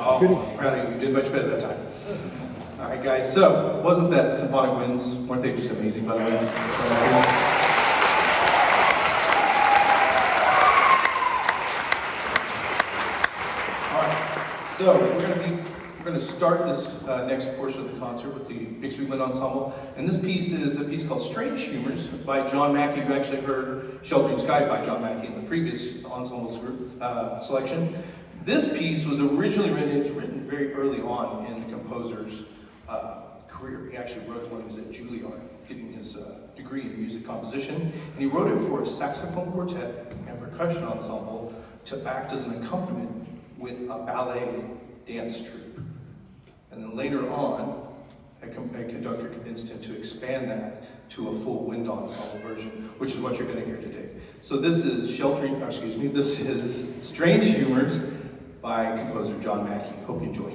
Oh, I'm proud of you. You did much better that time. All right, guys. So, wasn't that symphonic winds? Weren't they just amazing, by the way? All right. So we're going to start this next portion of the concert with the Bixby Wind Ensemble, and this piece is a piece called "Strange Humors" by John Mackey. You actually heard "Sheltering Sky" by John Mackey in the previous ensembles group selection. This piece was originally written, it was written very early on in the composer's career. He actually wrote it when he was at Juilliard, getting his degree in music composition, and he wrote it for a saxophone quartet and percussion ensemble to act as an accompaniment with a ballet dance troupe. And then later on, a conductor convinced him to expand that to a full wind ensemble version, which is what you're going to hear today. So this is this is Strange Humors by composer John Mackey. Hope you enjoy.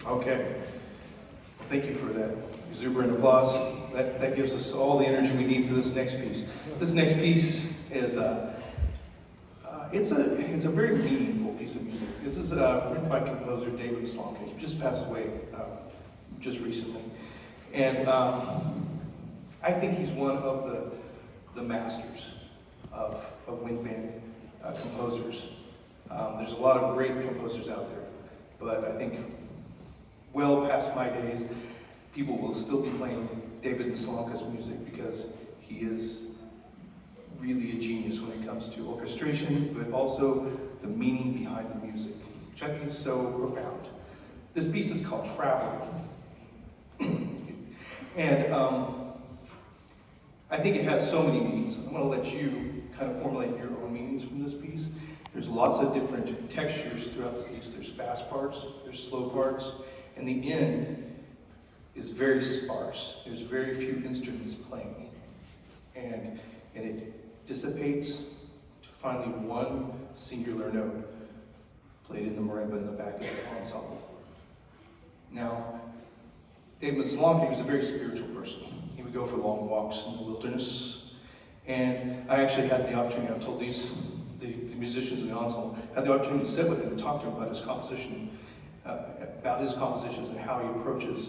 Okay. Well, thank you for that exuberant applause. That gives us all the energy we need for this next piece. This next piece is it's a very meaningful piece of music. This is written by composer David Slonka. He just passed away just recently, and I think he's one of the masters of wind band composers. There's a lot of great composers out there, but I think well past my days, people will still be playing David Slonka's music because he is really a genius when it comes to orchestration, but also the meaning behind the music, which I think is so profound. This piece is called Traveler. And I think it has so many meanings. I'm going to let you kind of formulate your own meanings from this piece. There's lots of different textures throughout the piece. There's fast parts, there's slow parts, and the end is very sparse. There's very few instruments playing. And it dissipates to finally one singular note played in the marimba in the back of the ensemble. Now, David Slonka was a very spiritual person. He would go for long walks in the wilderness. And I actually had the opportunity, I've told the musicians in the ensemble, had the opportunity to sit with him and talk to him about his composition, about his compositions and how he approaches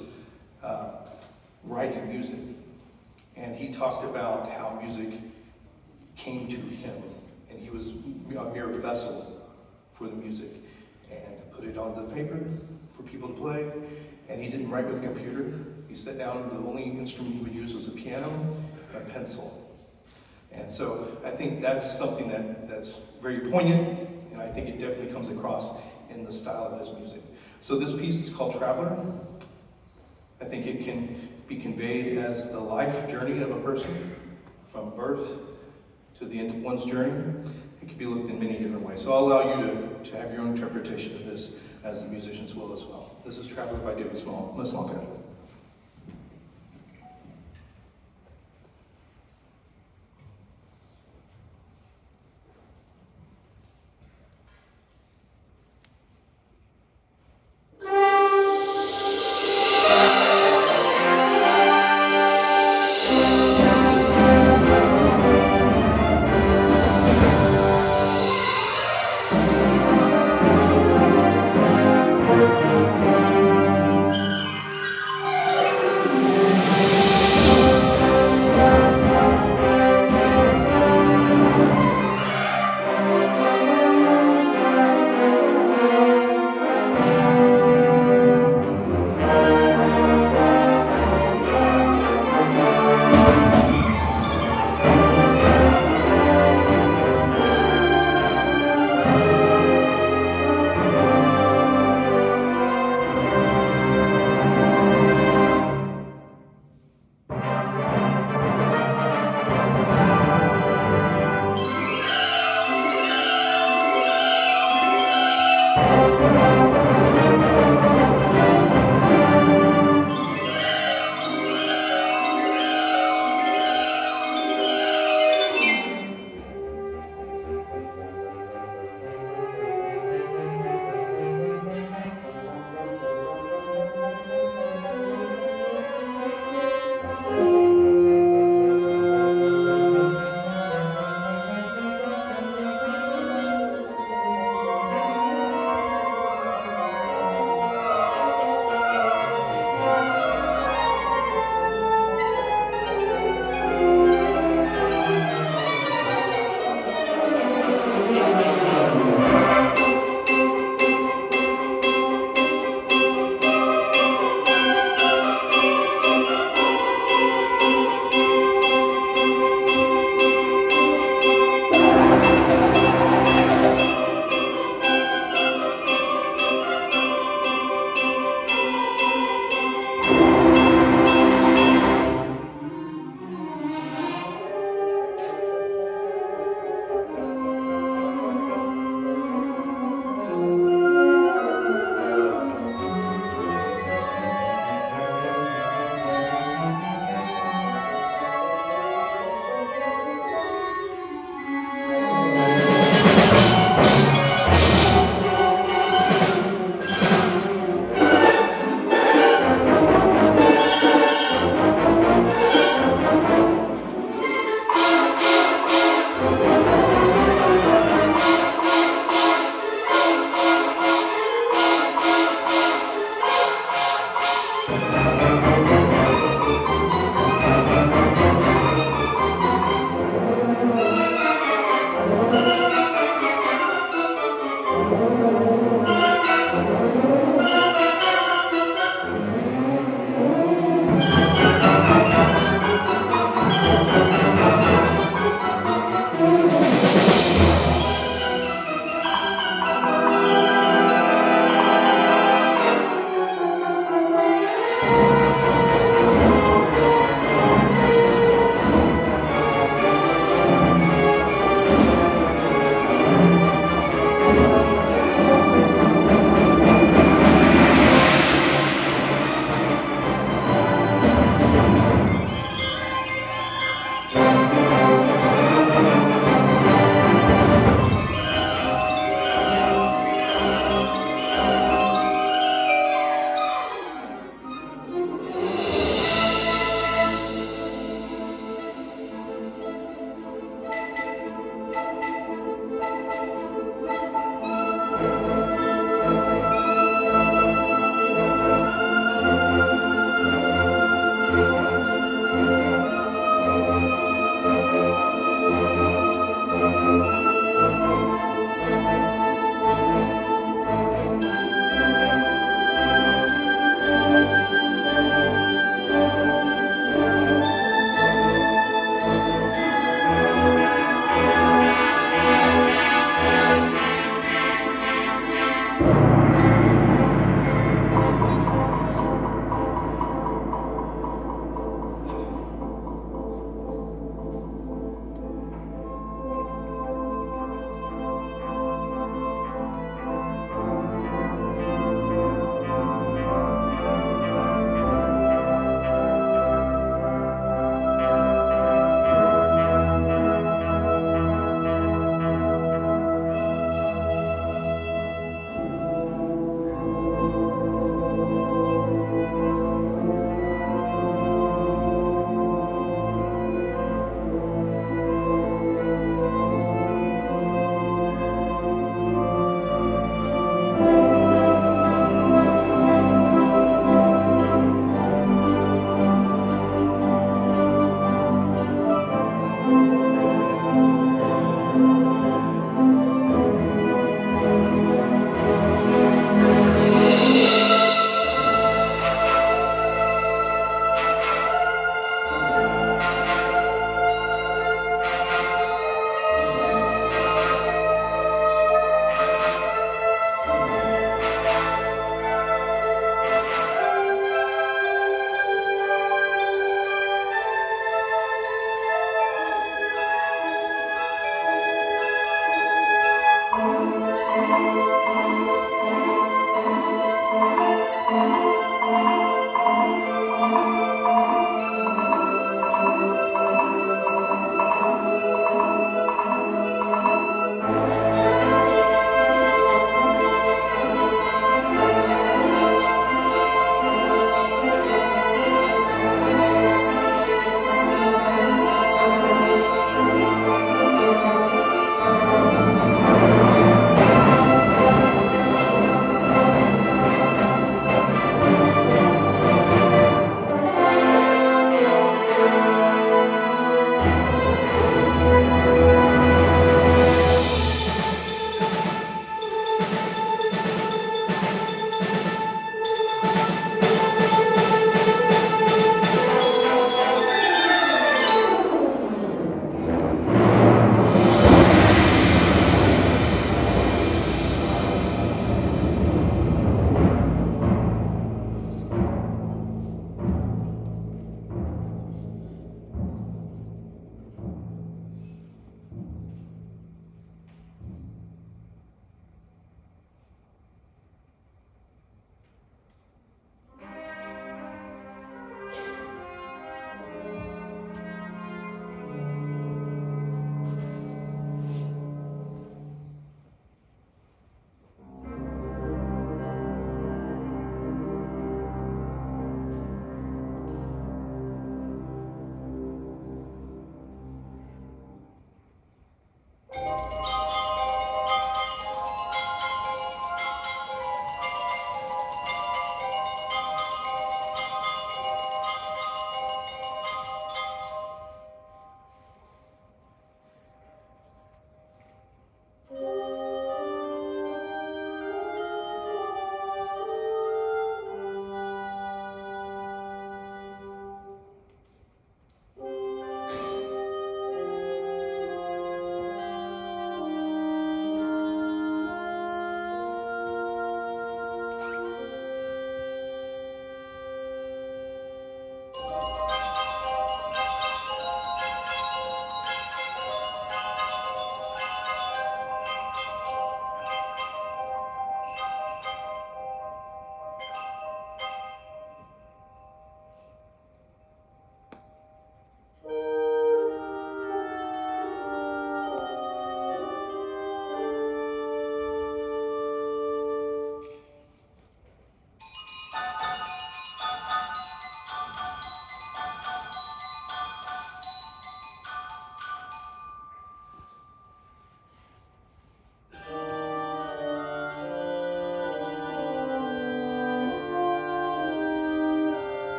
writing music. And he talked about how music came to him, and he was a mere vessel for the music, and put it on the paper for people to play. And he didn't write with a computer. He sat down, and the only instrument he would use was a piano and a pencil. And so I think that's something that's very poignant, and I think it definitely comes across in the style of his music. So this piece is called Traveler. I think it can be conveyed as the life journey of a person, from birth to the end of one's journey. It can be looked in many different ways. So I'll allow you to have your own interpretation of this, as the musicians will as well. This is Traveler by David Slonka.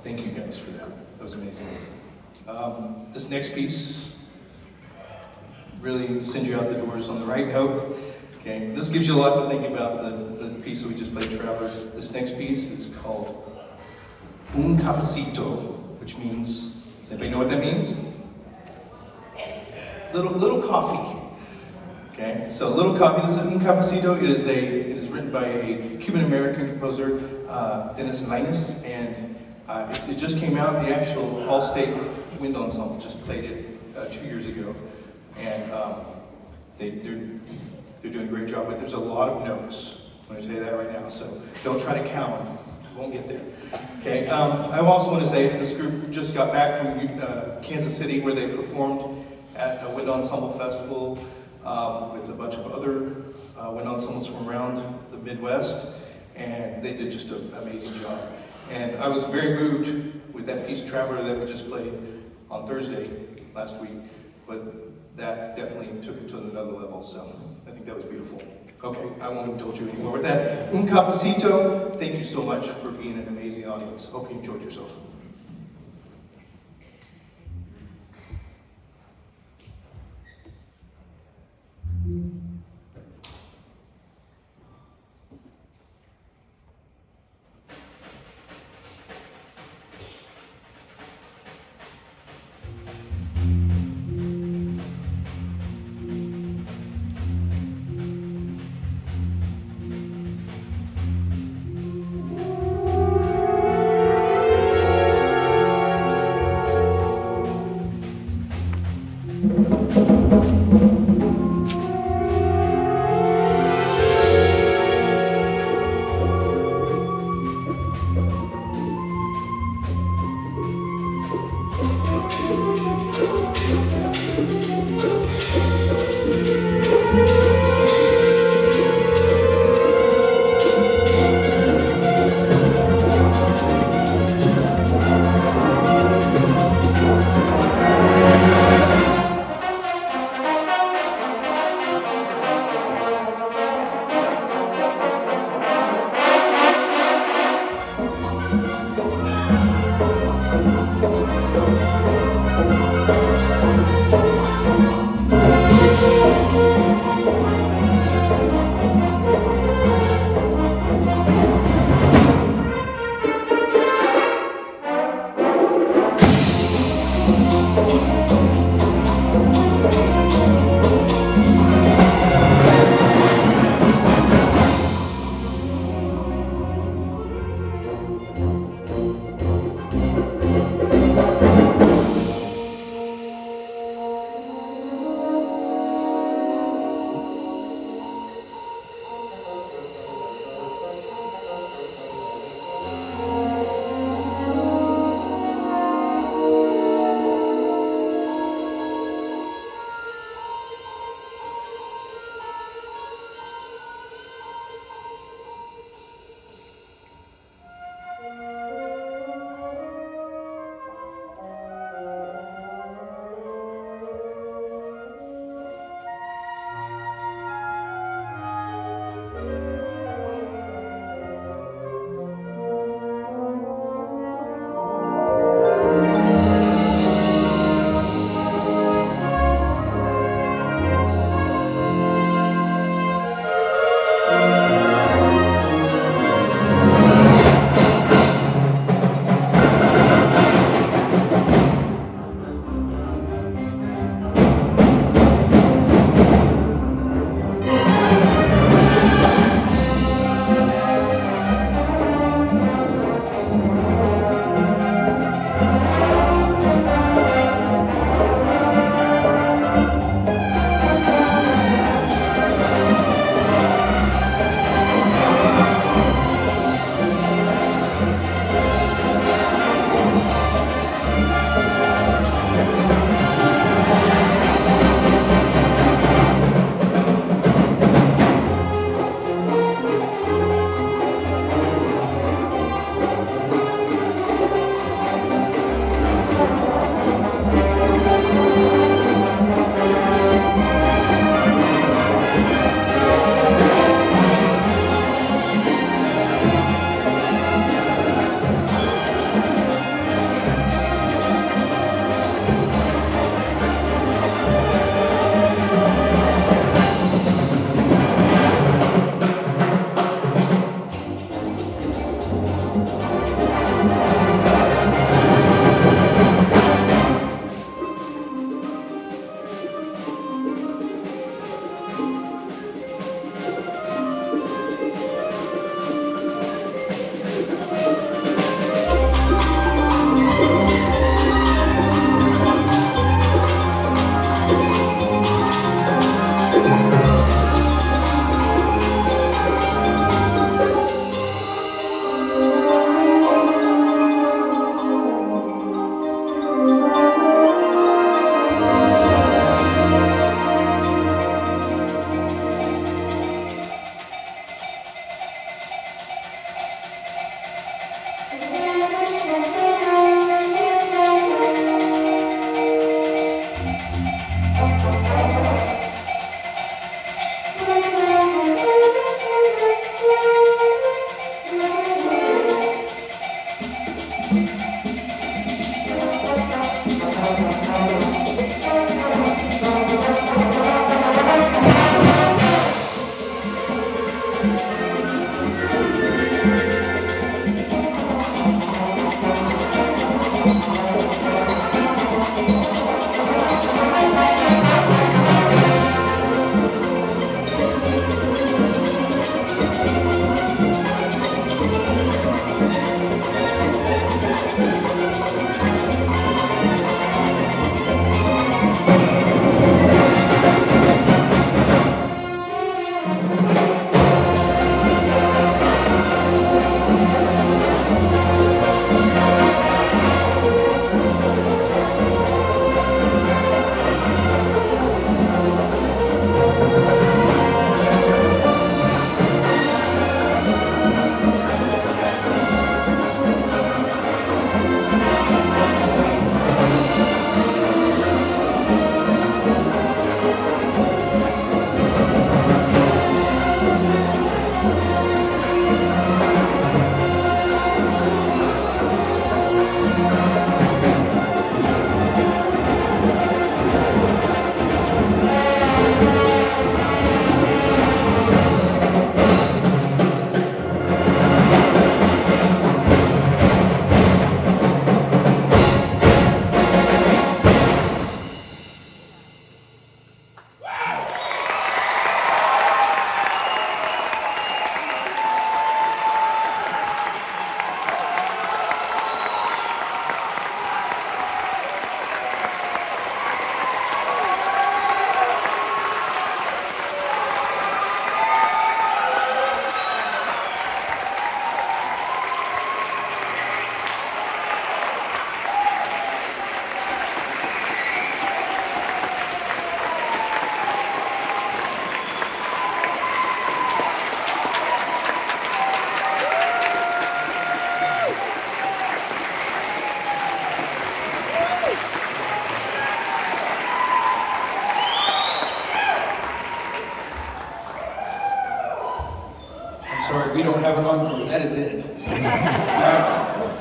Thank you guys for that. That was amazing. This next piece really sends you out the doors on the right note. Okay, this gives you a lot to think about, the piece that we just played, Traveler. This next piece is called Un Cafecito, which means, does anybody know what that means? Little coffee. Okay, so Little Coffee, this is Un Cafecito. It is written by a Cuban-American composer, Dennis Linus, and it just came out. The actual All-State Wind Ensemble just played it 2 years ago, and they're doing a great job with it. There's a lot of notes. I'm going to tell you that right now, so don't try to count them. You won't get there. Okay, I also want to say this group just got back from Kansas City, where they performed at a Wind Ensemble Festival with a bunch of other wind ensembles from around the Midwest, and they did just an amazing job. And I was very moved with that piece, Traveler, that we just played on Thursday last week, but that definitely took it to another level, so I think that was beautiful. Okay, I won't indulge you anymore with that. Un Cafecito, thank you so much for being an amazing audience. Hope you enjoyed yourself.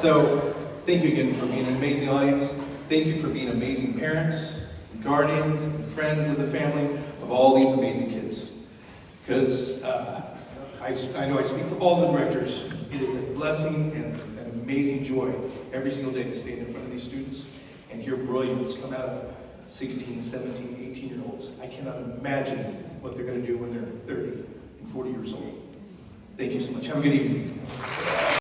So, thank you again for being an amazing audience. Thank you for being amazing parents, guardians, and friends of the family of all these amazing kids. Because I know I speak for all the directors. It is a blessing and an amazing joy every single day to stand in front of these students and hear brilliance come out of 16, 17, 18-year-olds. I cannot imagine what they're going to do when they're 30 and 40 years old. Thank you so much. Have a good evening.